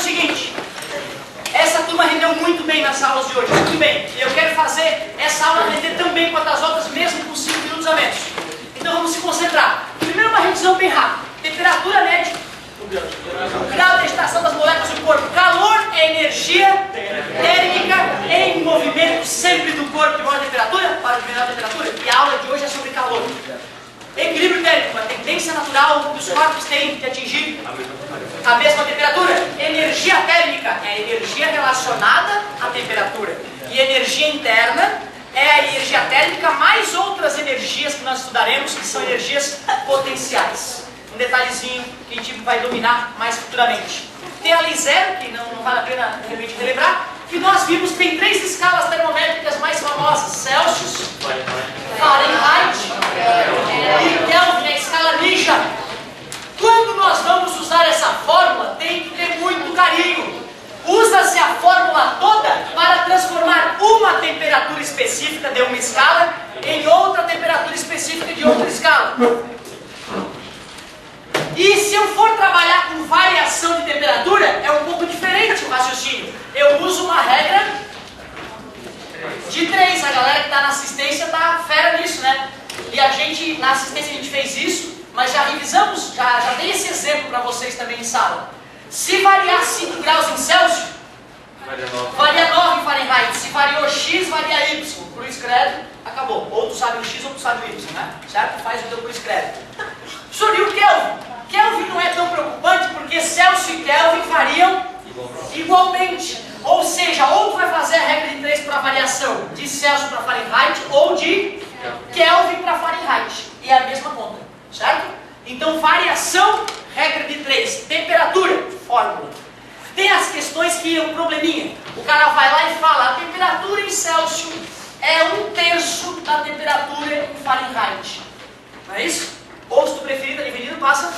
seguinte, essa turma rendeu muito bem nas aulas de hoje, muito bem. E eu quero fazer essa aula render também quanto as outras, mesmo com 5 minutos a menos. Então vamos se concentrar. Primeiro uma revisão bem rápida. Temperatura média, grau de agitação das moléculas do corpo. Calor é energia térmica em movimento sempre do corpo igual a temperatura, para determinar a temperatura. E a aula de hoje é sobre calor. Equilíbrio térmico, a tendência natural dos corpos tem de atingir a mesma temperatura. Energia térmica é a energia relacionada à temperatura. E energia interna é a energia térmica mais outras energias que nós estudaremos, que são energias potenciais. Um detalhezinho que a gente vai dominar mais futuramente. Tem a lei zero, que não vale a pena de repente relembrar, que nós vimos que tem 3 escalas termométricas mais famosas: Celsius, Fahrenheit e Kelvin, a escala Ninja. Quando nós vamos usar essa fórmula, tem que ter muito carinho. Usa-se a fórmula toda para transformar uma temperatura específica de uma escala em outra temperatura específica de outra escala. E se eu for trabalhar com variação de temperatura, é um pouco diferente o raciocínio. Eu uso uma regra de 3. A galera que está na assistência está fera nisso, né? E a gente, na assistência a gente fez isso, mas já revisamos, já dei esse exemplo para vocês também em sala. Se variar 5 graus em Celsius, varia 9 em Fahrenheit. Se variou X, varia Y. Cruz credo, acabou. Ou tu sabe o X ou tu sabe o Y, né? Certo? Faz o teu cruz credo. Sobre o Kelvin. Kelvin não é tão preocupante porque Celsius e Kelvin variam igualmente. Ou seja, ou tu vai fazer a regra de 3 para a variação de Celsius para Fahrenheit ou de Kelvin para Fahrenheit. E é a mesma conta, certo? Então, variação, regra de 3. Temperatura, fórmula. Tem as questões que é um probleminha. O cara vai lá e fala, a temperatura em Celsius é 1/3 da temperatura em Fahrenheit. Não é isso? Ou se tu preferir, tá dividido, passa.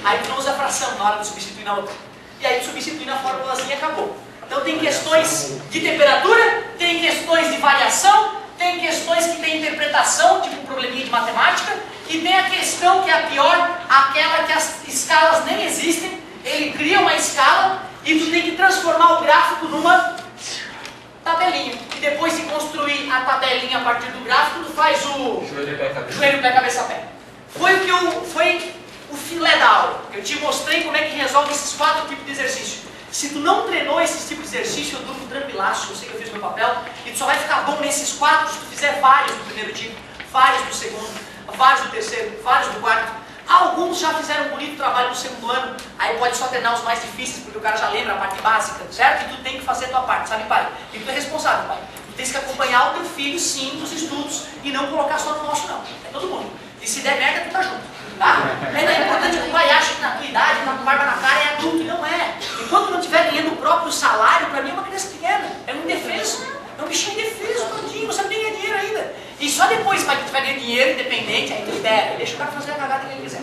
Aí tu não usa a fração na hora de substituir na outra. E aí tu substitui na formulazinha e acabou. Então tem questões de temperatura, tem questões de variação, tem questões que tem interpretação, tipo um probleminha de matemática, e tem a questão que é a pior, aquela que as escalas nem existem, ele cria uma escala e tu tem que transformar o gráfico numa tabelinha. E depois de construir a tabelinha a partir do gráfico, tu faz o joelho, pé, cabeça, pé. Foi o filé da aula. Eu te mostrei como é que resolve esses 4 tipos de exercício. Se tu não treinou esses tipos de exercício, eu durmo tranquilaço, eu sei que eu fiz meu papel, e tu só vai ficar bom nesses 4 se tu fizer vários do primeiro tipo, vários do segundo, vários do terceiro, vários do quarto. Alguns já fizeram um bonito trabalho no segundo ano, aí pode só treinar os mais difíceis, porque o cara já lembra a parte básica, certo? E tu tem que fazer a tua parte, sabe, pai? E tu é responsável, pai. Tu tens que acompanhar o teu filho, sim, nos estudos, e não colocar só no nosso, não. É todo mundo. E se der merda, tu tá junto, tá? É importante que o pai ache que na tua idade, tá com barba na cara, é adulto, e não é. Enquanto não estiver ganhando o próprio salário, pra mim é uma criança pequena, é um indefeso. É um bichinho indefeso, todinho, você não tem dinheiro ainda. E só depois, pai, que tiver ganhando dinheiro, independente, aí tu libera, deixa o cara fazer a cagada que ele quiser.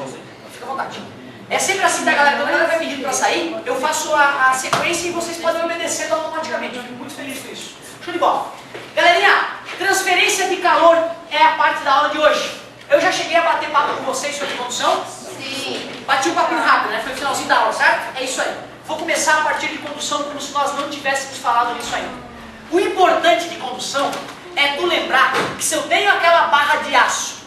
Fica à vontade. É sempre assim, da galera, quando a galera vai pedindo pra sair, eu faço a sequência e vocês podem obedecer automaticamente. Eu fico muito feliz com isso. Show de bola. Galerinha, transferência de calor é a parte da aula de hoje. Eu já cheguei a bater papo com vocês sobre condução? Sim. Bati um papinho rápido, né? Foi o finalzinho da aula, certo? É isso aí. Vou começar a partir de condução como se nós não tivéssemos falado nisso ainda. O importante de condução é tu lembrar que se eu tenho aquela barra de aço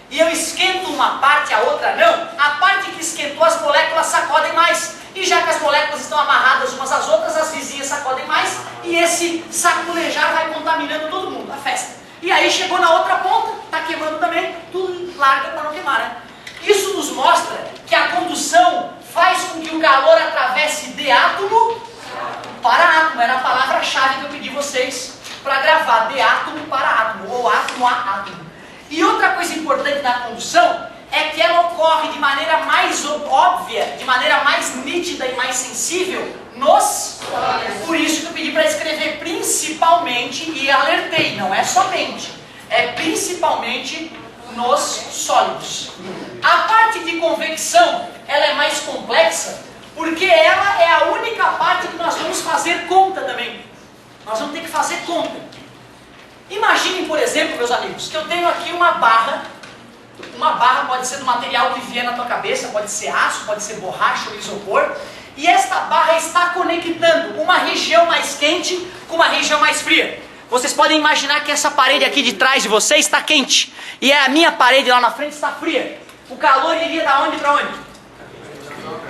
e eu esquento uma parte e a outra não, a parte que esquentou as moléculas sacodem mais. E já que as moléculas estão amarradas umas às outras, as vizinhas sacodem mais e esse sacolejar vai contaminando todo mundo, a festa. E aí chegou na outra ponta, está queimando também, tu larga para não queimar, né? Isso nos mostra que a condução faz com que o calor atravesse de átomo para átomo. Era a palavra-chave que eu pedi vocês para gravar, de átomo para átomo, ou átomo a átomo. E outra coisa importante na condução é que ela ocorre de maneira mais óbvia, de maneira mais nítida e mais sensível nos... Por isso que eu pedi para escrever principalmente e alertei, não é somente, é principalmente nos sólidos. A parte de convecção, ela é mais complexa, porque ela é a única parte que nós vamos fazer conta também. Nós vamos ter que fazer conta. Imaginem, por exemplo, meus amigos, que eu tenho aqui uma barra Uma barra pode ser do material que vier na tua cabeça, pode ser aço, pode ser borracha ou isopor. E esta barra está conectando uma região mais quente com uma região mais fria. Vocês podem imaginar que essa parede aqui de trás de vocês está quente. E a minha parede lá na frente está fria. O calor iria da onde para onde?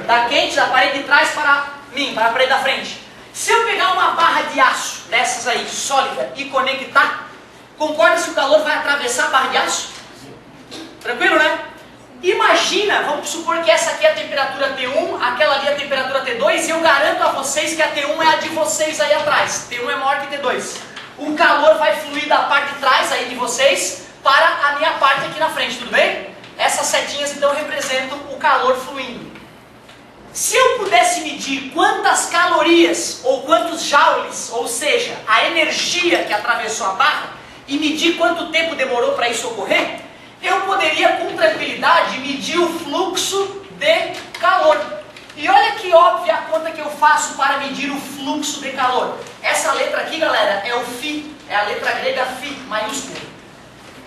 Da quente, da parede de trás para mim, para a parede da frente. Se eu pegar uma barra de aço, dessas aí, sólida, e conectar, concorda se o calor vai atravessar a barra de aço? Tranquilo, né? Imagina, vamos supor que essa aqui é a temperatura T1, aquela ali é a temperatura T2, e eu garanto a vocês que a T1 é a de vocês aí atrás. T1 é maior que T2. O calor vai fluir da parte de trás aí de vocês para a minha parte aqui na frente, tudo bem? Essas setinhas então representam o calor fluindo. Se eu pudesse medir quantas calorias ou quantos joules, ou seja, a energia que atravessou a barra, e medir quanto tempo demorou para isso ocorrer, eu poderia com tranquilidade medir o fluxo de calor. E olha que óbvia a conta que eu faço para medir o fluxo de calor. Essa letra aqui, galera, é o φ, é a letra grega φ, maiúscula.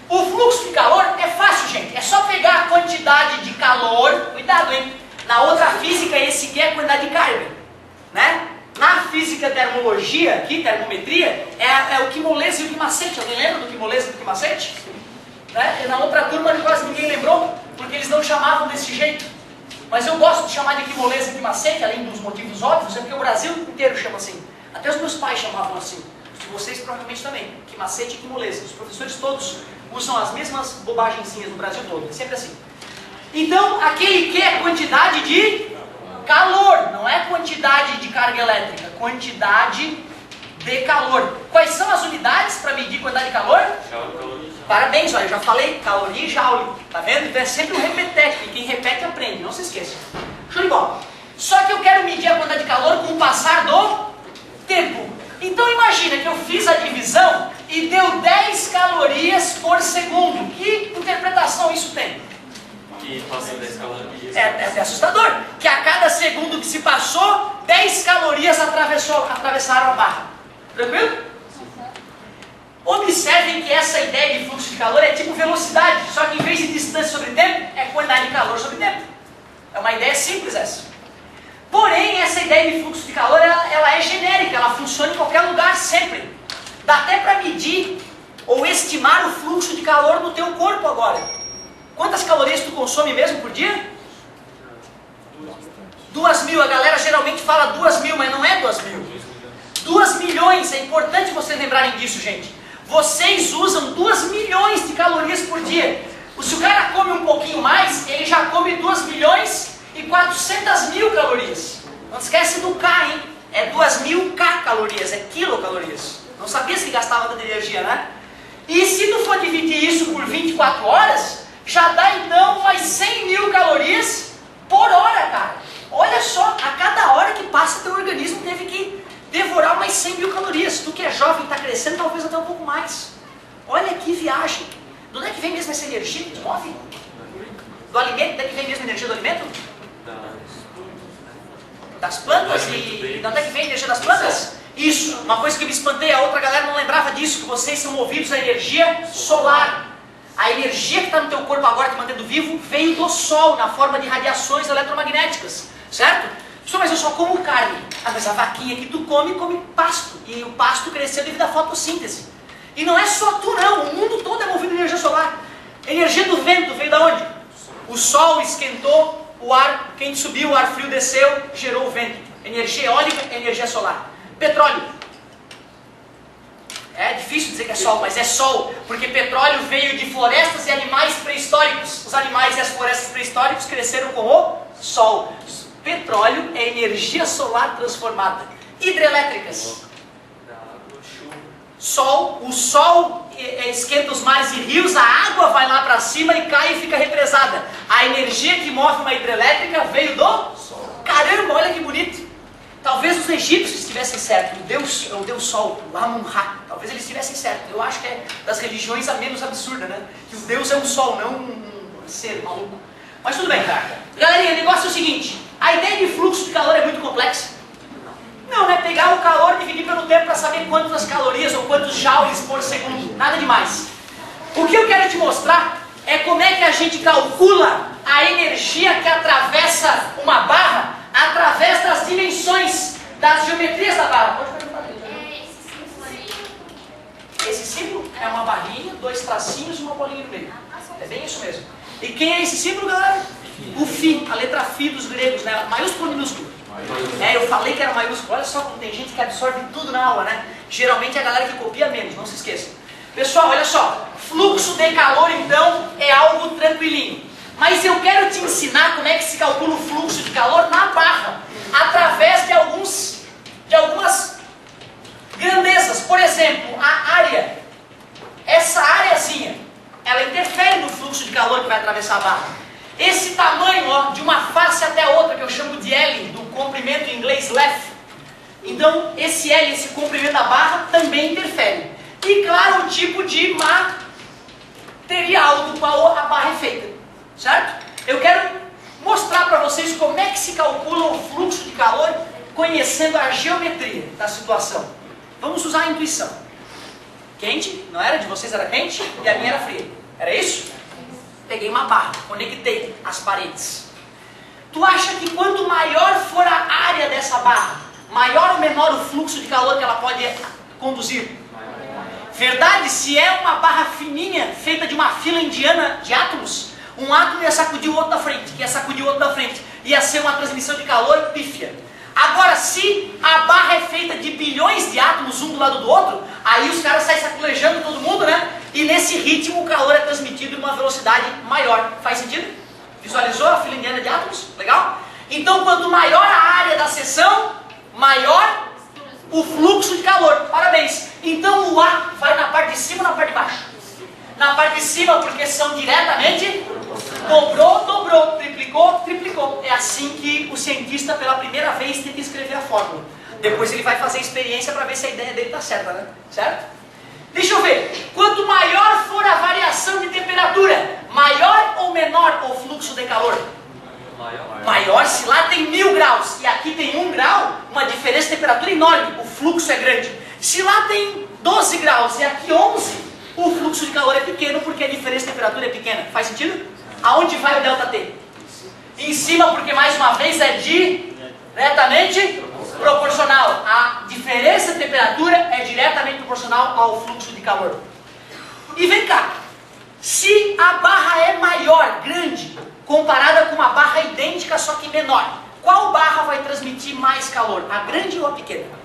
O fluxo de calor é fácil, gente. É só pegar a quantidade de calor, cuidado, hein? Na outra física, esse aqui é a quantidade de carga, né? Na física termologia, aqui, termometria, é o quimolese e o quimacete. Alguém lembra do quimolese e do quimacete? Né? E na outra turma quase ninguém lembrou, porque eles não chamavam desse jeito. Mas eu gosto de chamar de quimolese e quimacete, além dos motivos óbvios, é porque o Brasil inteiro chama assim. Até os meus pais chamavam assim. Vocês provavelmente também. Quimacete e quimolese. Os professores todos usam as mesmas bobagenzinhas no Brasil todo. É sempre assim. Então, aquele que é quantidade de calor, não é quantidade de carga elétrica, quantidade de calor. Quais são as unidades para medir quantidade de calor? Parabéns, olha, eu já falei, caloria e joule. Tá vendo? Então é sempre um repetec, e quem repete aprende, não se esqueça. Show de bola. Só que eu quero medir a quantidade de calor com o passar do tempo. Então imagina que eu fiz a divisão e deu 10 calorias por segundo. Que interpretação isso tem? Que passa 10 calorias. É assustador. Que a cada segundo que se passou, 10 calorias atravessaram a barra. Tranquilo? Observem que essa ideia de fluxo de calor é tipo velocidade, só que em vez de distância sobre tempo, é quantidade de calor sobre tempo. É uma ideia simples essa. Porém, essa ideia de fluxo de calor, ela é genérica, ela funciona em qualquer lugar, sempre. Dá até para medir ou estimar o fluxo de calor no teu corpo agora. Quantas calorias tu consome mesmo por dia? 2.000, a galera geralmente fala 2.000, mas não é 2.000. 2 milhões, é importante vocês lembrarem disso, gente. Vocês usam 2 milhões de calorias por dia. Se o cara come um pouquinho mais, ele já come 2 milhões e 400 mil calorias. Não esquece do K, hein? É 2.000 K calorias, é quilocalorias. Não sabias que gastava tanta energia, né? E se tu for dividir isso por 24 horas, já dá então mais 100 mil calorias por hora, cara. Olha só, a cada hora que passa teu organismo teve que devorar mais 100 mil calorias. Tu que é jovem, está crescendo, talvez até um pouco mais. Olha que viagem. De onde é que vem mesmo essa energia que te move? Do alimento? De onde é que vem mesmo a energia do alimento? Das plantas? E de onde é que vem a energia das plantas? Isso, uma coisa que me espantei, a outra galera não lembrava disso, que vocês são movidos à energia solar. A energia que está no teu corpo agora, te mantendo vivo, veio do Sol, na forma de radiações eletromagnéticas. Certo? Mas eu só como carne. Ah, mas a vaquinha que tu come pasto. E o pasto cresceu devido à fotossíntese. E não é só tu não, o mundo todo é movido a energia solar. A energia do vento veio da onde? O sol esquentou, o ar quente subiu, o ar frio desceu, gerou o vento. Energia eólica, energia solar. Petróleo. É difícil dizer que é sol, mas é sol, porque petróleo veio de florestas e animais pré-históricos. Os animais e as florestas pré-históricos cresceram com o sol. Petróleo é energia solar transformada. Hidrelétricas. Sol, o sol esquenta os mares e rios, a água vai lá para cima e cai e fica represada. A energia que move uma hidrelétrica veio do sol. Caramba, olha que bonito. Talvez os egípcios estivessem certos, o Deus Sol, o Amun-Ra, talvez eles estivessem certos. Eu acho que é das religiões a menos absurda, né? Que o Deus é um sol, não um ser maluco. Mas tudo bem, cara. Galerinha, o negócio é o seguinte, a ideia de fluxo de calor é muito complexa. Não, né? Pegar o calor e dividir pelo tempo para saber quantas calorias ou quantos joules por segundo. Nada demais. O que eu quero te mostrar é como é que a gente calcula a energia que atravessa uma barra através das dimensões, das geometrias da barra. Pode perguntar dele. Esse símbolo é uma barrinha, 2 tracinhos e uma bolinha no meio. É bem isso mesmo. E quem é esse símbolo, galera? O Φ, a letra Φ dos gregos, né? Maiúsculo ou minúsculo? Eu falei que era maiúsculo. Olha só como tem gente que absorve tudo na aula, né? Geralmente é a galera que copia menos, não se esqueça. Pessoal, olha só. Fluxo de calor, então, é algo tranquilinho. Mas eu quero te ensinar como é que se calcula o fluxo de calor na barra, através de algumas grandezas. Por exemplo, a área. Essa areazinha, ela interfere no fluxo de calor que vai atravessar a barra. Esse tamanho, ó, de uma face até a outra, que eu chamo de L, do comprimento em inglês left. Então, esse L, esse comprimento da barra, também interfere. E, claro, o tipo de material do qual a barra é feita. Certo? Eu quero mostrar para vocês como é que se calcula o fluxo de calor conhecendo a geometria da situação. Vamos usar a intuição. Quente, não era? De vocês era quente e a minha era fria. Era isso? Peguei uma barra, conectei as paredes. Tu acha que quanto maior for a área dessa barra, maior ou menor o fluxo de calor que ela pode conduzir? Verdade? Se é uma barra fininha, feita de uma fila indiana de átomos, um átomo ia sacudir o outro da frente, ia sacudir o outro da frente. Ia ser uma transmissão de calor pífia. Agora, se a barra é feita de bilhões de átomos, um do lado do outro, aí os caras saem saculejando todo mundo, né? E nesse ritmo o calor é transmitido em uma velocidade maior. Faz sentido? Visualizou a fila indiana de átomos? Legal? Então, quanto maior a área da seção, maior o fluxo de calor. Parabéns! Então o A vai na parte de cima ou na parte de baixo? Na parte de cima, porque são diretamente dobrou, dobrou, triplicou, triplicou. É assim que o cientista pela primeira vez tenta escrever a fórmula. Depois ele vai fazer a experiência para ver se a ideia dele está certa, né? Certo? Deixa eu ver. Quanto maior for a variação de temperatura, maior ou menor o fluxo de calor? Maior. Se lá tem 1000 graus e aqui tem 1 grau, uma diferença de temperatura enorme, o fluxo é grande. Se lá tem 12 graus e aqui 11, o fluxo de calor é pequeno porque a diferença de temperatura é pequena. Faz sentido? Aonde vai o ΔT? Em cima, porque mais uma vez é diretamente proporcional. A diferença de temperatura é diretamente proporcional ao fluxo de calor. E vem cá, se a barra é maior, grande, comparada com uma barra idêntica, só que menor, qual barra vai transmitir mais calor? A grande ou a pequena?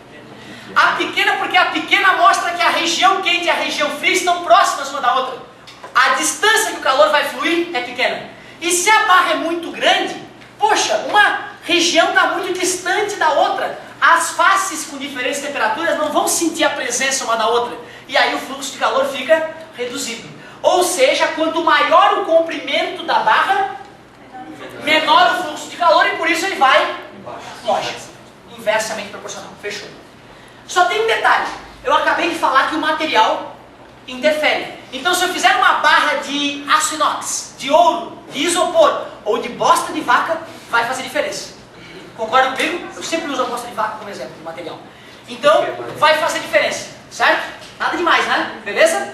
A pequena, porque a pequena mostra que a região quente e a região fria estão próximas uma da outra. A distância que o calor vai fluir é pequena. E se a barra é muito grande, poxa, uma região está muito distante da outra. As faces com diferentes temperaturas não vão sentir a presença uma da outra. E aí o fluxo de calor fica reduzido. Ou seja, quanto maior o comprimento da barra, menor o fluxo de calor e por isso ele vai, lógico, inversamente proporcional. Fechou. Só tem um detalhe. Eu acabei de falar que o material interfere. Então se eu fizer uma barra de aço inox, de ouro, de isopor ou de bosta de vaca, vai fazer diferença. Concorda comigo? Eu sempre uso a bosta de vaca como exemplo de material. Então vai fazer diferença, certo? Nada demais, né? Beleza?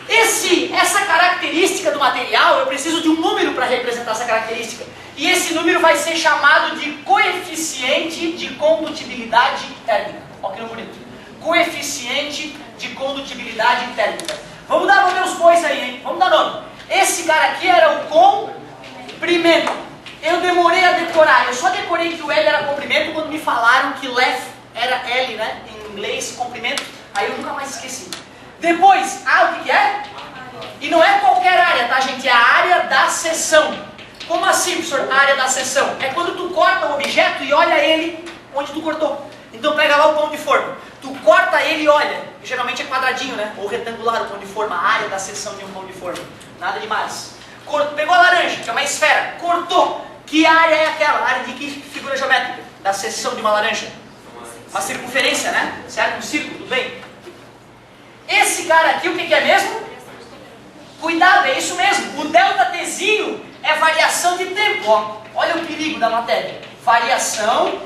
Essa característica do material, eu preciso de um número para representar essa característica. E esse número vai ser chamado de coeficiente de condutibilidade térmica. Olha que nome bonito. Coeficiente de condutibilidade térmica. Vamos dar nome aos bois aí, hein? Vamos dar nome. Esse cara aqui era o comprimento. Eu demorei a decorar. Eu só decorei que o L era comprimento quando me falaram que left era L, né? Em inglês, comprimento. Aí eu nunca mais esqueci. Depois, o que é? E não é qualquer área, tá, gente? É a área da seção. Como assim, professor? A área da seção? É quando tu corta o objeto e olha ele onde tu cortou. Então pega lá o pão de forma. Tu corta ele e olha. Geralmente é quadradinho, né? Ou retangular o pão de forma. A área da seção de um pão de forma. Nada demais. Pegou a laranja, que é uma esfera. Cortou. Que área é aquela? A área de que figura geométrica? Da seção de uma laranja. Uma circunferência, né? Certo? Um círculo, tudo bem? Esse cara aqui, o que é mesmo? Cuidado, é isso mesmo. O ΔTzinho é variação de tempo. Ó. Olha o perigo da matéria. Variação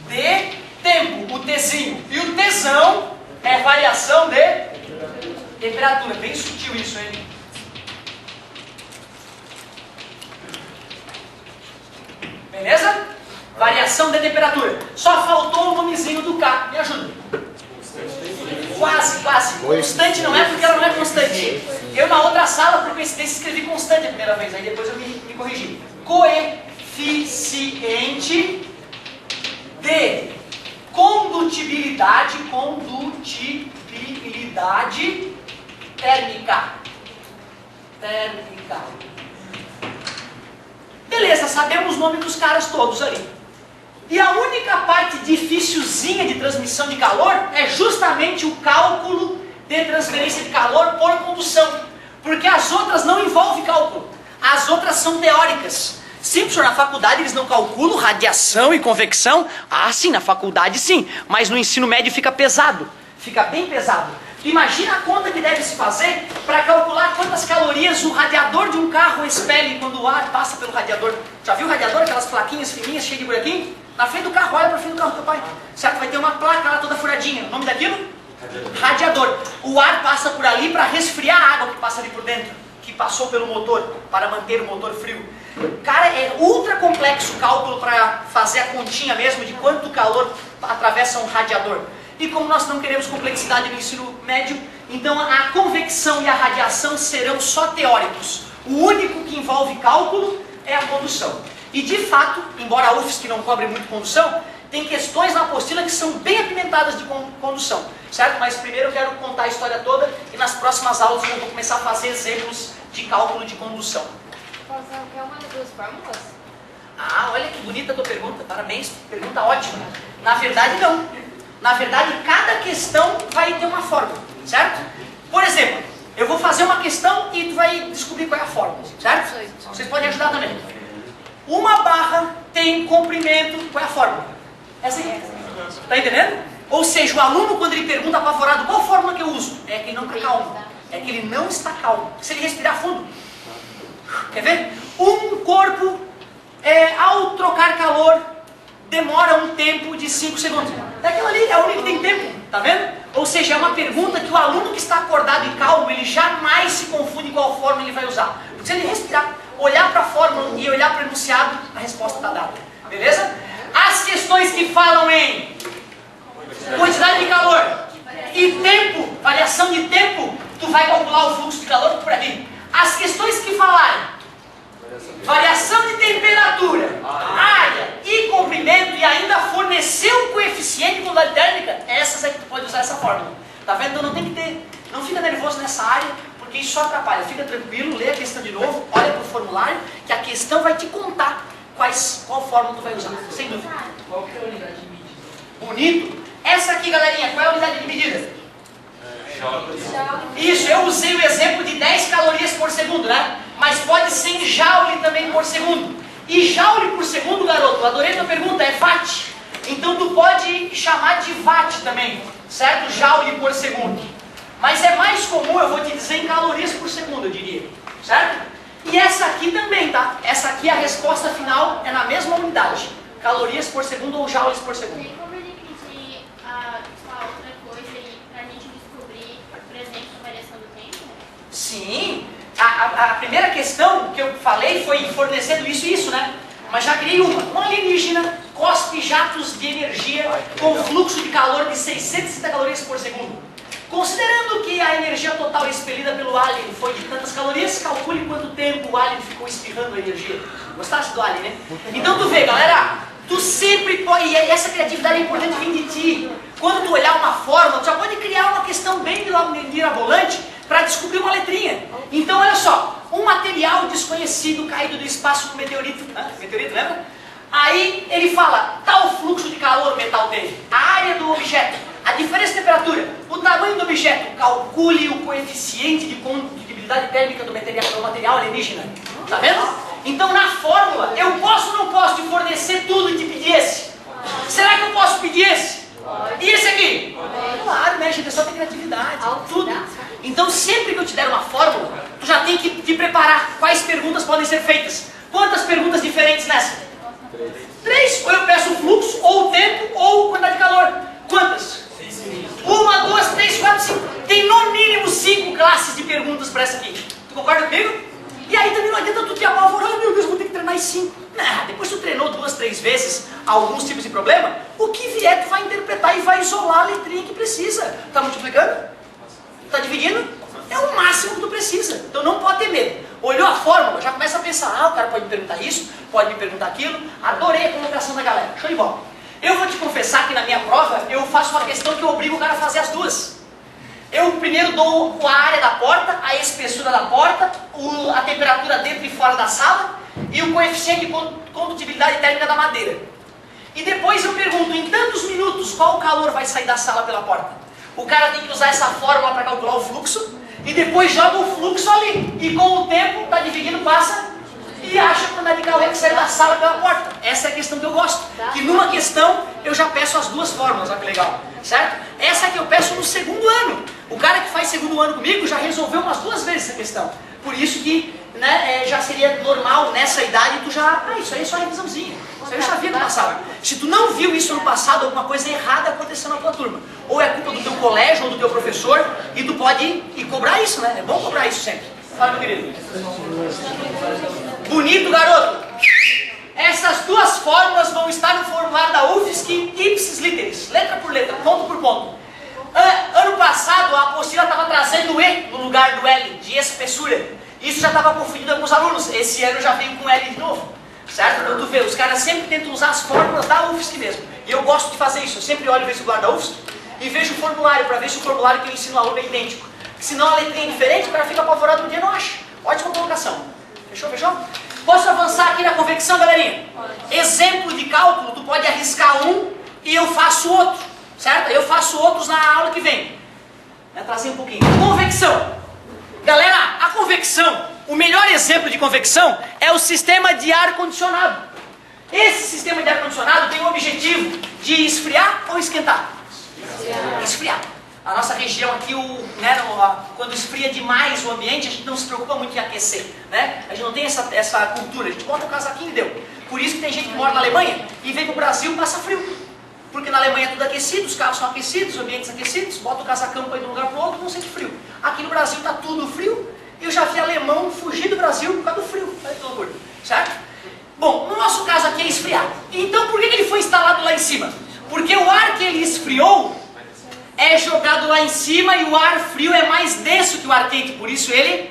de tempo, o Tzinho. E o Tzão é variação de temperatura. Bem sutil isso, hein? Beleza? Variação de temperatura. Só faltou o nomezinho do K. Me ajuda. Quase, quase. Constante não é porque ela não é constante. Eu na outra sala, por coincidência, escrevi constante a primeira vez. Aí depois eu me corrigi. Coeficiente de condutibilidade térmica. Beleza, sabemos o nome dos caras todos ali. E a única parte dificilzinha de transmissão de calor é justamente o cálculo de transferência de calor por condução. Porque as outras não envolvem cálculo. As outras são teóricas. Sim, professor, na faculdade eles não calculam radiação e convecção? Ah, sim, na faculdade sim. Mas no ensino médio fica pesado. Fica bem pesado. Imagina a conta que deve se fazer para calcular quantas calorias o radiador de um carro expele quando o ar passa pelo radiador. Já viu o radiador? Aquelas plaquinhas fininhas, cheias de buraquinho? Na frente do carro, olha para frente do carro do teu pai. Certo? Vai ter uma placa lá toda furadinha. O nome daquilo? Radiador. O ar passa por ali para resfriar a água que passa ali por dentro, que passou pelo motor, para manter o motor frio. Cara, é ultra complexo o cálculo para fazer a continha mesmo de quanto calor atravessa um radiador. E como nós não queremos complexidade no ensino médio, então a convecção e a radiação serão só teóricos. O único que envolve cálculo é a condução. E de fato, embora a UFSC não cobre muito condução, tem questões na apostila que são bem apimentadas de condução, certo? Mas primeiro eu quero contar a história toda e nas próximas aulas eu vou começar a fazer exemplos de cálculo de condução. Quer uma das duas fórmulas? Ah, olha que bonita a tua pergunta, parabéns, pergunta ótima. Na verdade não. Na verdade, cada questão vai ter uma fórmula, certo? Por exemplo, eu vou fazer uma questão e tu vai descobrir qual é a fórmula, certo? Vocês podem ajudar também. Uma barra tem comprimento, qual é a fórmula? Essa aí. Tá entendendo? Ou seja, o aluno, quando ele pergunta apavorado, qual fórmula que eu uso? É que ele não está calmo. É que ele não está calmo. Se ele respirar fundo. Quer ver? Um corpo, ao trocar calor, demora um tempo de 5 segundos. Daquela ali, é o único que tem tempo, tá vendo? Ou seja, é uma pergunta que o aluno que está acordado e calmo, ele jamais se confunde qual fórmula ele vai usar. Porque se ele respirar, olhar para a fórmula e olhar para o enunciado, a resposta está dada. Beleza? As questões que falam em quantidade de calor e tempo, variação de tempo, tu vai calcular o fluxo de calor por ali. As questões que falarem variação de temperatura, área e comprimento e ainda fornecer um coeficiente de quantidade térmica, essas é que tu pode usar essa fórmula. Tá vendo? Então não tem que ter, não fica nervoso nessa área, porque isso só atrapalha. Fica tranquilo, lê a questão de novo, olha para o formulário, que a questão vai te contar qual fórmula tu vai usar, sem dúvida. Qual que é a unidade de medida? Bonito. Essa aqui, galerinha, qual é a unidade de medida? Isso, eu usei o exemplo de 10 calorias por segundo, né? Mas pode ser em joule também por segundo. E joule por segundo, garoto, adorei tua pergunta, é watt. Então tu pode chamar de watt também, certo? Joule por segundo. Mas é mais comum, eu vou te dizer, em calorias por segundo, eu diria. Certo? E essa aqui também, tá? Essa aqui, a resposta final é na mesma unidade. Calorias por segundo ou joules por segundo. Tem como dividir a outra coisa aí pra gente descobrir, por exemplo, a variação do tempo? Sim. A primeira questão que eu falei foi fornecendo isso e isso, né? Mas já criei uma. Um alienígena cospe jatos de energia com fluxo de calor de 660 calorias por segundo. Considerando que a energia total expelida pelo alien foi de tantas calorias, calcule quanto tempo o alien ficou espirrando a energia. Gostaste do alien, né? Então tu vê, galera, tu sempre pode, e essa criatividade é importante vir de ti. Quando tu olhar uma fórmula, tu já pode criar uma questão bem mirabolante para descobrir uma letrinha. Então olha só, um material desconhecido caído do espaço com meteorito, meteorito, lembra? Aí ele fala, tal fluxo de calor o metal teve, a área do objeto, a diferença de temperatura, o tamanho do objeto, calcule o coeficiente de condutibilidade térmica do material alienígena. Tá vendo? Então na fórmula, eu posso ou não posso te fornecer tudo e te pedir esse? Será que eu posso pedir esse? E esse aqui? Claro, né, gente? É só ter criatividade, tudo. Então sempre que eu te der uma fórmula, tu já tem que te preparar quais perguntas podem ser feitas. Quantas perguntas diferentes nessa? 3. Ou eu peço o fluxo, ou o tempo, ou quantidade de calor. Quantas? 1, 2, 3, 4, 5. Tem no mínimo 5 classes de perguntas para essa aqui. Tu concorda comigo? E aí também não adianta tu te apavorar, meu Deus, vou ter que treinar em 5. Nah, depois tu treinou 2, alguns tipos de problema, o que vier tu vai interpretar e vai isolar a letrinha que precisa. Tá multiplicando? Tá dividindo? É o máximo que tu precisa. Então não pode ter medo. Olhou a fórmula, já começa a pensar, o cara pode me perguntar isso, pode me perguntar aquilo. Adorei a colocação da galera. Show de bola. Eu vou te confessar que na minha prova, eu faço uma questão que eu obrigo o cara a fazer as duas. Eu primeiro dou a área da porta, a espessura da porta, a temperatura dentro e fora da sala e o coeficiente de condutibilidade térmica da madeira. E depois eu pergunto, em tantos minutos, qual o calor vai sair da sala pela porta? O cara tem que usar essa fórmula para calcular o fluxo e depois joga o fluxo ali. E com o tempo, está dividindo, passa e acha quando é de calor que sai da sala pela porta. Essa é a questão que eu gosto. Que numa questão eu já peço as duas fórmulas, olha que legal. Certo? Essa é que eu peço no segundo ano. O cara que faz segundo ano comigo já resolveu umas 2 vezes essa questão. Por isso que já seria normal nessa idade tu já... isso aí é só revisãozinha. Isso aí eu já vi no passado. Se tu não viu isso no passado, alguma coisa errada aconteceu na tua turma. Ou é culpa do teu colégio ou do teu professor e tu pode ir cobrar isso, né? É bom cobrar isso sempre. Fala, meu querido. Bonito, garoto. Essas duas fórmulas vão estar no formulário da UFSC ipsis literis, letra por letra, ponto por ponto. Ano passado a apostila estava trazendo E no lugar do L, de espessura. Isso já estava confundindo alguns alunos. Esse ano já veio com L de novo. Certo? Então tu vê, os caras sempre tentam usar as fórmulas da UFSC mesmo. E eu gosto de fazer isso. Eu sempre olho o vestibular da UFSC e vejo o formulário, para ver se o formulário que eu ensino ao aluno é idêntico. Senão a letrinha é diferente, o cara fica apavorado no dia e não acha. Ótima colocação. Fechou? Fechou? Posso avançar aqui na convecção, galerinha? Exemplo de cálculo, tu pode arriscar um e eu faço outro. Certo? Eu faço outros na aula que vem. Vou trazer um pouquinho. Convecção. Galera, a convecção, o melhor exemplo de convecção é o sistema de ar-condicionado. Esse sistema de ar-condicionado tem o objetivo de esfriar ou esquentar? Esfriar. A nossa região aqui, quando esfria demais o ambiente, a gente não se preocupa muito em aquecer. Né? A gente não tem essa cultura, a gente bota o casaquinho e deu. Por isso que tem gente que mora na Alemanha e vem para o Brasil e passa frio. Porque na Alemanha é tudo aquecido, os carros são aquecidos, os ambientes aquecidos, bota o casacão para ir de um lugar para o outro, não sente frio. Aqui no Brasil está tudo frio, e eu já vi alemão fugir do Brasil por causa do frio. Olha que loucura, certo? Bom, no nosso caso aqui é esfriar. Então por que ele foi instalado lá em cima? Porque o ar que ele esfriou é jogado lá em cima e o ar frio é mais denso que o ar quente, por isso ele...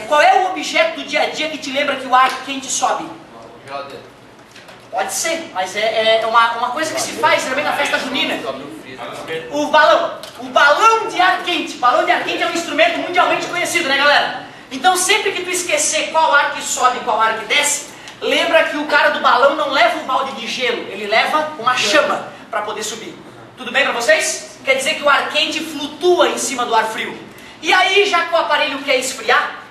Qual é o objeto do dia a dia que te lembra que o ar quente sobe? Pode ser, mas é uma coisa que se faz também na festa junina. O balão de ar quente. Balão de ar quente é um instrumento mundialmente conhecido, né, galera? Então sempre que tu esquecer qual ar que sobe e qual ar que desce, lembra que o cara do balão não leva um balde de gelo, ele leva uma chama para poder subir. Tudo bem para vocês? Quer dizer que o ar quente flutua em cima do ar frio. E aí, já que o aparelho quer esfriar,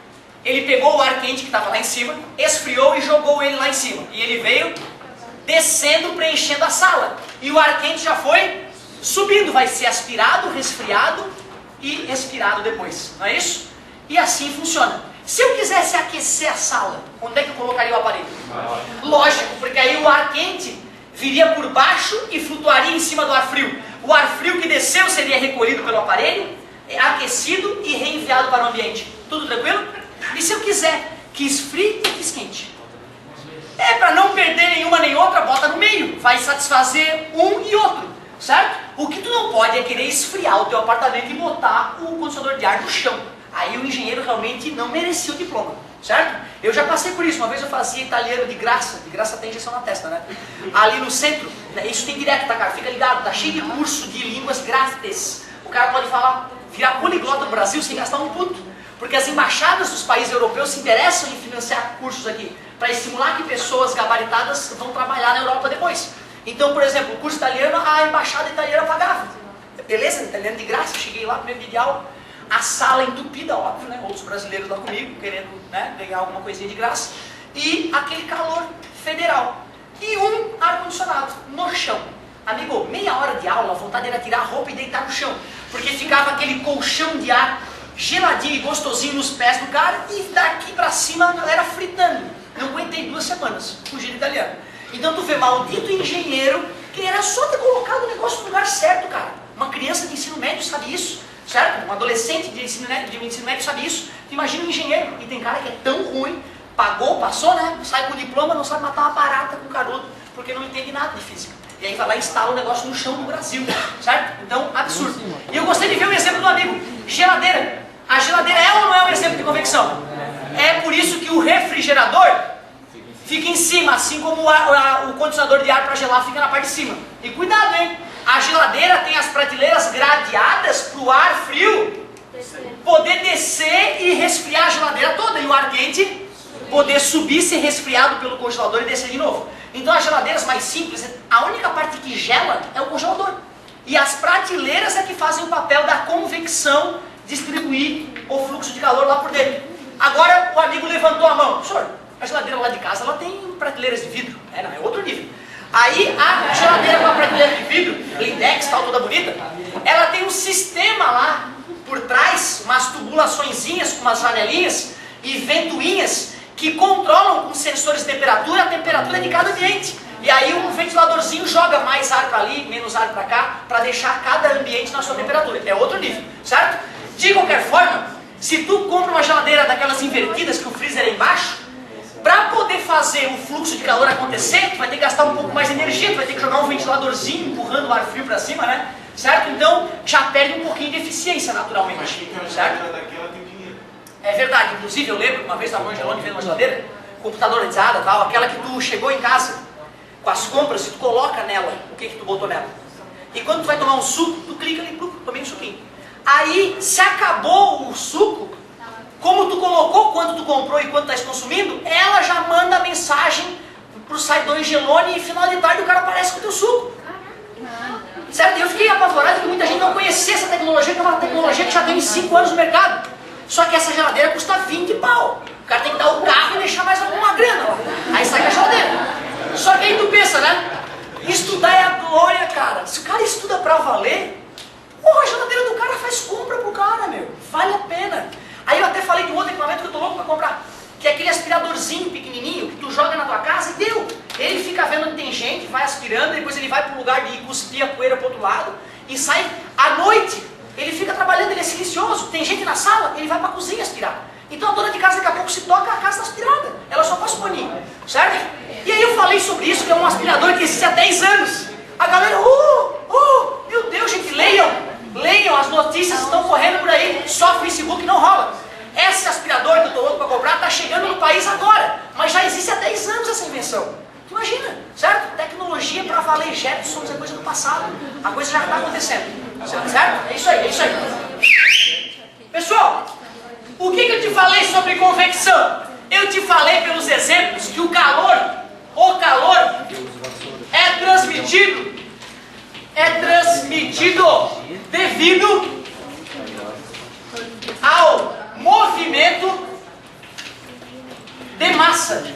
ele pegou o ar quente que estava lá em cima, esfriou e jogou ele lá em cima. E ele veio descendo, preenchendo a sala. E o ar quente já foi subindo, vai ser aspirado, resfriado e expirado depois. Não é isso? E assim funciona. Se eu quisesse aquecer a sala, onde é que eu colocaria o aparelho? Lógico, porque aí o ar quente viria por baixo e flutuaria em cima do ar frio. O ar frio que desceu seria recolhido pelo aparelho, aquecido e reenviado para o ambiente. Tudo tranquilo? E se eu quiser que esfrie e que esquente? Para não perder nenhuma nem outra, bota no meio. Vai satisfazer um e outro, certo? O que tu não pode é querer esfriar o teu apartamento e botar o condicionador de ar no chão. Aí o engenheiro realmente não merecia o diploma, certo? Eu já passei por isso. Uma vez eu fazia italiano de graça tem injeção na testa, né? Ali no centro, isso tem direto, tá, cara? Fica ligado, tá cheio de curso de línguas grátis. O cara pode virar poliglota no Brasil sem gastar um puto. Porque as embaixadas dos países europeus se interessam em financiar cursos aqui, para estimular que pessoas gabaritadas vão trabalhar na Europa depois. Então, por exemplo, o curso italiano, a embaixada italiana pagava. Beleza, italiano de graça, cheguei lá, primeiro dia de aula, a sala entupida, óbvio, né? Outros brasileiros lá comigo, querendo ganhar alguma coisinha de graça. E aquele calor federal. E um ar-condicionado no chão. Amigo, meia hora de aula, a vontade era tirar a roupa e deitar no chão. Porque ficava aquele colchão de ar geladinho e gostosinho nos pés do cara, e daqui pra cima a galera fritando. Não aguentei 2 semanas, fugi do italiano. Então tu vê, maldito engenheiro, que era só ter colocado o negócio no lugar certo, cara. Uma criança de ensino médio sabe isso, certo? Um adolescente de ensino médio sabe isso. Tu imagina um engenheiro, e tem cara que é tão ruim, pagou, passou, né? Sai com o diploma, não sabe matar uma barata com caroço. porque não entende nada de física. E aí vai lá e instala o negócio no chão do Brasil, certo? Então, absurdo. E eu gostei de ver o exemplo do amigo, geladeira. A geladeira é ou não é um exemplo de convecção? É por isso que o refrigerador fica em cima, assim como o condicionador de ar para gelar fica na parte de cima. E cuidado, hein? A geladeira tem as prateleiras gradeadas para o ar frio poder descer e resfriar a geladeira toda. E o ar quente poder subir, ser resfriado pelo congelador e descer de novo. Então as geladeiras mais simples, a única parte que gela é o congelador. E as prateleiras é que fazem o papel da convecção, distribuir o fluxo de calor lá por dentro. Agora o amigo levantou a mão. Senhor, a geladeira lá de casa ela tem prateleiras de vidro. Não, é outro nível. Aí a geladeira com a prateleira de vidro, Lindex, tal, toda bonita, ela tem um sistema lá por trás, umas tubulaçõezinhas com umas janelinhas e ventoinhas que controlam com sensores de temperatura a temperatura de cada ambiente. E aí um ventiladorzinho joga mais ar para ali, menos ar para cá, para deixar cada ambiente na sua temperatura. É outro nível, certo? De qualquer forma, se tu compra uma geladeira daquelas invertidas que o freezer é embaixo, para poder fazer o fluxo de calor acontecer, tu vai ter que gastar um pouco mais de energia, tu vai ter que jogar um ventiladorzinho empurrando o ar frio para cima, né? Certo? Então já perde um pouquinho de eficiência naturalmente, certo? É verdade, inclusive eu lembro que uma vez a mãe de Angelone fez uma geladeira, computadorizada, tal, aquela que tu chegou em casa com as compras e tu coloca nela o que tu botou nela. E quando tu vai tomar um suco, tu clica ali, tomei um suquinho. Aí, se acabou o suco, como tu colocou quanto tu comprou e quanto estás consumindo, ela já manda a mensagem pro site do Angelone e final de tarde o cara aparece com o teu suco. Certo? E eu fiquei apavorado porque muita gente não conhecia essa tecnologia, que é uma tecnologia que já tem 5 anos no mercado. Só que essa geladeira custa 20 pau. O cara tem que dar o carro e deixar mais alguma grana lá. Aí sai com a geladeira. Só que aí tu pensa, né? Estudar é a glória, cara. Se o cara estuda pra valer, porra, a geladeira do cara faz compra pro cara, meu. Vale a pena. Aí eu até falei de um outro equipamento que eu tô louco pra comprar, que é aquele aspiradorzinho pequenininho que tu joga na tua casa e deu. Ele fica vendo onde tem gente, vai aspirando, depois ele vai pro lugar de cuspir a poeira pro outro lado e sai à noite. Ele fica trabalhando, ele é silencioso. Tem gente na sala, ele vai pra cozinha aspirar. Então a dona de casa daqui a pouco se toca, a casa está aspirada. Ela só passa o paninho, certo? E aí eu falei sobre isso, que é um aspirador que existe há 10 anos. A galera, meu Deus, gente, leiam, as notícias estão correndo por aí, só Facebook não rola. Esse aspirador que eu estou louco para comprar está chegando no país agora, mas já existe há 10 anos essa invenção. Tu imagina, certo? Tecnologia para valer, Jetsons é coisa do passado, a coisa já está acontecendo, certo? É isso aí, é isso aí. Pessoal, o que eu te falei sobre convecção? Eu te falei pelos exemplos que o calor é transmitido devido ao movimento de massa.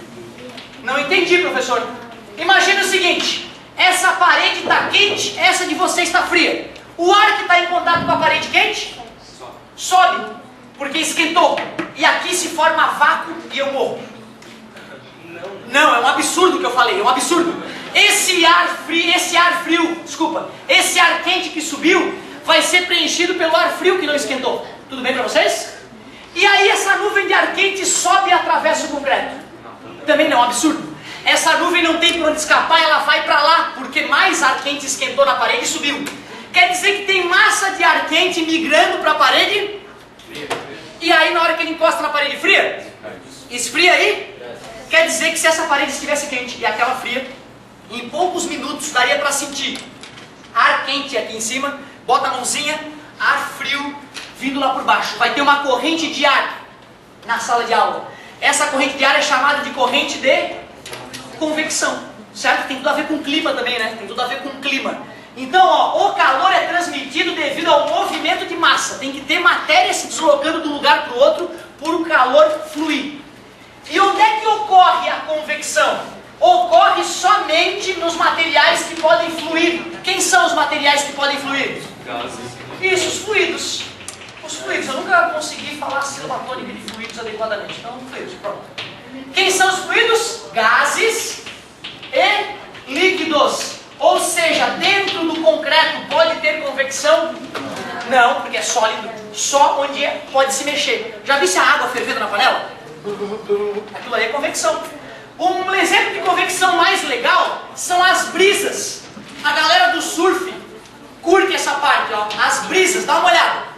Não entendi, professor. Imagina o seguinte, essa parede está quente, essa de você está fria. O ar que está em contato com a parede quente sobe, porque esquentou. E aqui se forma vácuo e eu morro. Não, é um absurdo o que eu falei, é um absurdo. Esse ar quente que subiu vai ser preenchido pelo ar frio que não esquentou. Tudo bem para vocês? E aí essa nuvem de ar quente sobe e atravessa o concreto. Também não, é um absurdo. Essa nuvem não tem por onde escapar, ela vai para lá, porque mais ar quente esquentou na parede e subiu. Quer dizer que tem massa de ar quente migrando para a parede? E aí na hora que ele encosta na parede fria, esfria aí? Quer dizer que se essa parede estivesse quente e aquela fria, em poucos minutos daria para sentir ar quente aqui em cima, bota a mãozinha, ar frio vindo lá por baixo. Vai ter uma corrente de ar na sala de aula. Essa corrente de ar é chamada de corrente de convecção, certo? Tem tudo a ver com clima também, né? Tem tudo a ver com clima. Então, ó, o calor é transmitido devido ao movimento de massa. Tem que ter matéria se deslocando de um lugar para o outro por o calor fluir. E onde é que ocorre a convecção? Ocorre somente nos materiais que podem fluir. Quem são os materiais que podem fluir? Gases. Isso, os fluidos. Os fluidos. Eu nunca consegui falar a sílaba tônica de fluidos adequadamente. Então, fluidos, pronto. Quem são os fluidos? Gases e líquidos. Ou seja, dentro do concreto pode ter convecção? Não, porque é sólido. Só onde pode se mexer. Já viu se a água fervendo na panela? Aquilo ali é convecção. Um exemplo de convecção mais legal são as brisas. A galera do surf curte essa parte, ó. As brisas, dá uma olhada.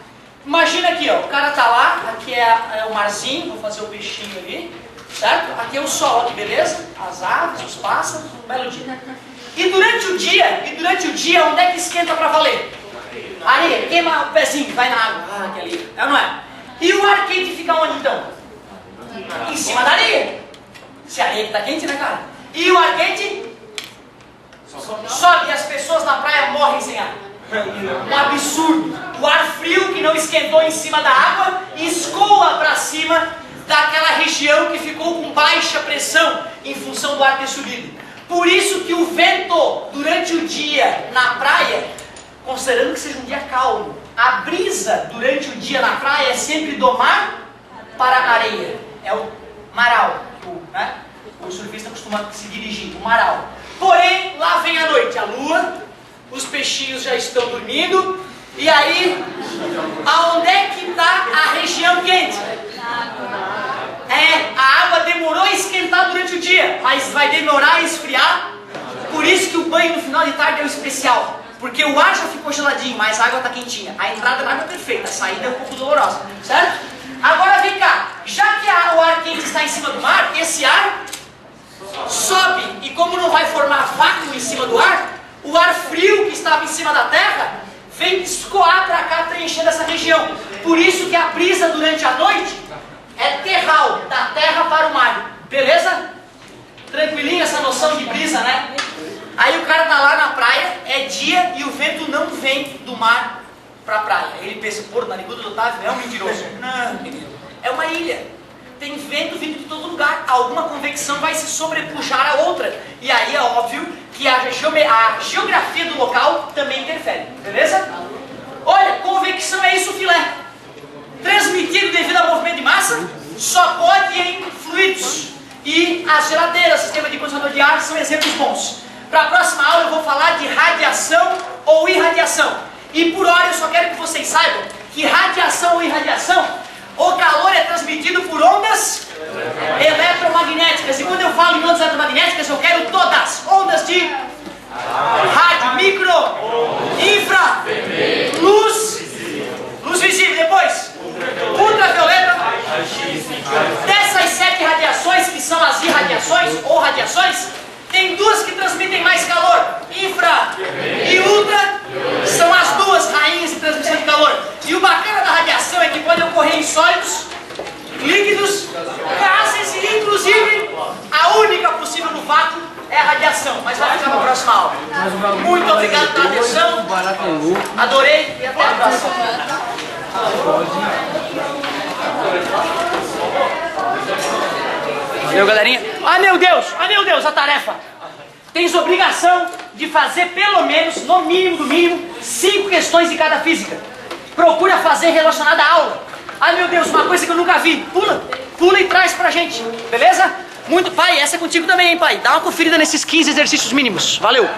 Imagina aqui, ó. O cara tá lá, aqui é o marzinho, vou fazer o peixinho ali, certo? Aqui é o sol, ó, que beleza. As aves, os pássaros, um belo dia. E durante o dia, onde é que esquenta pra valer? Areia, queima o pezinho, vai na água. Ah, que ali. É ou não é? E o ar quente fica onde então? Em cima da areia. Se a areia que tá quente, né, cara? E o ar quente sobe e as pessoas na praia morrem sem ar. Um absurdo. O ar frio que não esquentou em cima da água escoa para cima daquela região que ficou com baixa pressão em função do ar ter subido. Por isso que o vento durante o dia na praia, considerando que seja um dia calmo, a brisa durante o dia na praia é sempre do mar para a areia. É o maral, né? O surfista costuma se dirigir, o maral. Porém, lá vem a noite, a lua, os peixinhos já estão dormindo, e aí, aonde é que está a região quente? A água demorou a esquentar durante o dia, mas vai demorar a esfriar. Por isso que o banho no final de tarde é o especial, porque o ar já ficou geladinho, mas a água está quentinha. A entrada na água é perfeita, a saída é um pouco dolorosa, certo? Agora vem cá, já que o ar quente está em cima do mar, esse ar sobe, e como não vai formar vácuo em cima do ar, o ar frio que estava em cima da terra vem escoar para cá, preenchendo essa região. Por isso que a brisa durante a noite é terral, da terra para o mar. Beleza? Tranquilinho essa noção de brisa, né? Aí o cara tá lá na praia, é dia e o vento não vem do mar para a praia. Ele pensa, pô, o narigudo do Otávio é um mentiroso. Não, menino. É uma ilha. Tem vento vindo de todo lugar. Alguma convecção vai se sobrepujar a outra. E aí é óbvio que a geografia do local também interfere. Beleza? Olha, convecção é isso, filé. Transmitido devido ao movimento de massa, só pode em fluidos. E as geladeiras, sistema de condicionador de ar são exemplos bons. Para a próxima aula eu vou falar de radiação ou irradiação. E por hora eu só quero que vocês saibam que radiação ou irradiação, o calor é transmitido por ondas eletromagnéticas. E quando eu falo em ondas eletromagnéticas, eu quero todas. Ondas de rádio, micro, infra, luz visível. Depois, ultravioleta. Dessas 7 radiações, que são as irradiações ou radiações, tem 2 que transmitem mais calor. Infra e ultra são as 2 rainhas de transmissão de calor. E o bacana da radiação é que pode ocorrer em sólidos, líquidos, gases e inclusive a única possível no vácuo é a radiação. Mas vai ficar para a próxima aula. Muito obrigado pela atenção. Adorei e até a próxima. Valeu, galerinha. Ai meu Deus, a tarefa. Tens obrigação de fazer pelo menos, no mínimo do mínimo, 5 questões de cada física. Procura fazer relacionada à aula. Ai meu Deus, uma coisa que eu nunca vi. Pula e traz pra gente, beleza? Pai, essa é contigo também, hein, pai? Dá uma conferida nesses 15 exercícios mínimos. Valeu!